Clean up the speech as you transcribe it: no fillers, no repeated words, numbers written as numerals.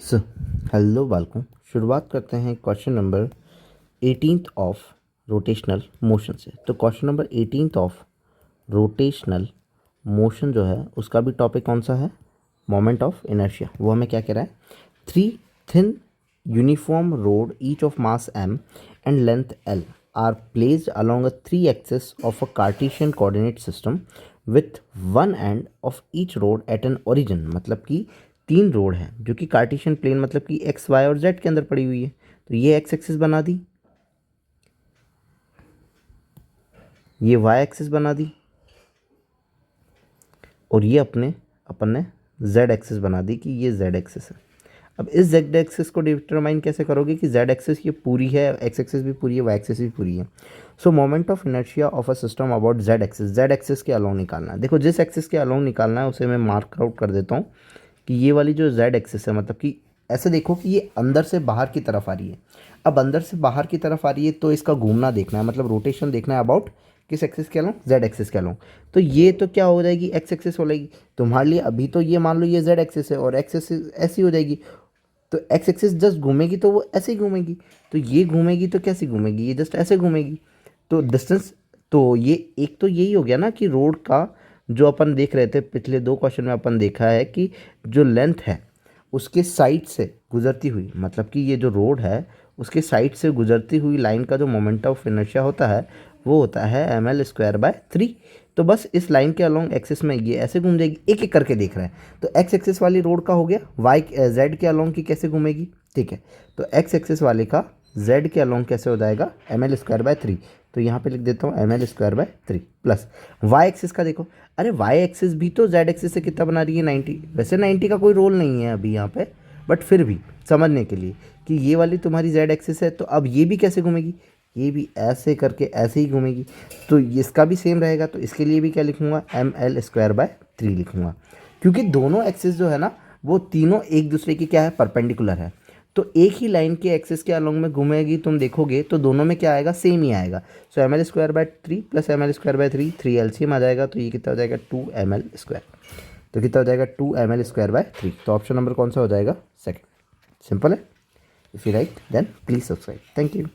So hello बालकों, शुरुआत करते हैं question number 18th of rotational motion से। तो question number 18th of rotational motion जो है उसका भी टॉपिक कौन सा है? Moment of inertia. वो हमें क्या कह रहा है? 3 thin uniform rod each of mass m and length l are placed along a 3 axis of a Cartesian coordinate system with one end of each road at an origin। मतलब कि 3 road हैं जो कि कार्टेशियन प्लेन मतलब कि x Y और Z के अंदर पड़ी हुई है। तो ये एक्स एक्सिस बना दी, ये वाई एक्सिस बना दी और ये अपन ने जेड एक्सिस बना दी कि ये जेड एक्सिस है। अब इस जेड एक्सिस को डिटरमाइन कैसे करोगे कि जेड एक्सिस ये पूरी है, एक्स एक्सिस भी पूरी है, वाई एक्सिस भी पूरी है। सो moment of inertia of a system about Z axis के अलोंग निकालना है। देखो जिस एक्सिस के अलोंग निकालना है उसे मैं मार्क आउट कर देता हूँ कि ये वाली जो जेड एक्सिस है, मतलब कि ऐसे देखो कि ये अंदर से बाहर की तरफ आ रही है। अब अंदर से बाहर की तरफ आ रही है तो इसका घूमना देखना है, मतलब रोटेशन देखना है अबाउट किस एक्सिस के अलोंग? जेड एक्सिस के अलोंग। तो ये तो क्या हो जाएगी? एक्स एक्सिस हो जाएगी तुम्हारे लिए। अभी तो ये मान लो ये जेड एक्सिस है और एक्स एक्सिस ऐसी हो जाएगी, तो एक्स एक्सिस जस्ट घूमेगी तो वो ऐसे ही घूमेगी। तो ये घूमेगी तो कैसी घूमेगी? ये जस्ट ऐसे घूमेगी। तो डिस्टेंस, तो ये एक तो यही हो गया ना कि रोड का जो अपन देख रहे थे पिछले 2 क्वेश्चन में अपन देखा है कि जो लेंथ है उसके साइड से गुजरती हुई, मतलब कि ये जो रोड है उसके साइड से गुजरती हुई लाइन का जो मोमेंट ऑफ इनर्शिया होता है वो होता है ml²/3। तो बस इस लाइन के अलोंग एक्सिस में ये ऐसे घूम जाएगी, एक एक करके देख रहे हैं। तो एक्स एक्सिस वाली रोड का हो गया, वाई जेड के अलोंग की कैसे घूमेगी? ठीक है, तो एक्स एक्सिस वाले का जेड के अलोंग कैसे हो जाएगा? ml²/3। तो यहाँ पे लिख देता हूँ ml²/3 प्लस वाई एक्सिस का देखो। अरे वाई एक्सिस भी तो जेड एक्सिस से कितना बना रही है? 90। वैसे 90 का कोई रोल नहीं है अभी यहाँ पे, बट फिर भी समझने के लिए कि ये वाली तुम्हारी जेड एक्सिस है, तो अब ये भी कैसे घूमेगी? ये भी ऐसे करके ऐसे ही घूमेगी। तो इसका भी सेम रहेगा, तो इसके लिए भी क्या लिखूँगा? ml²/3 लिखूँगा, क्योंकि दोनों एक्सिस जो है ना वो तीनों एक दूसरे की क्या है? परपेंडिकुलर है। तो एक ही लाइन के एक्सिस के अलोंग में घूमेगी, तुम देखोगे तो दोनों में क्या आएगा? सेम ही आएगा। सो ml²/3 प्लस ml²/3 3 एलसीएम आ जाएगा, तो ये कितना हो जाएगा? 2ml²। तो कितना हो जाएगा? 2ml²/3। तो ऑप्शन नंबर कौन सा हो जाएगा? सेकंड। सिंपल है। If you write then please subscribe. Thank you.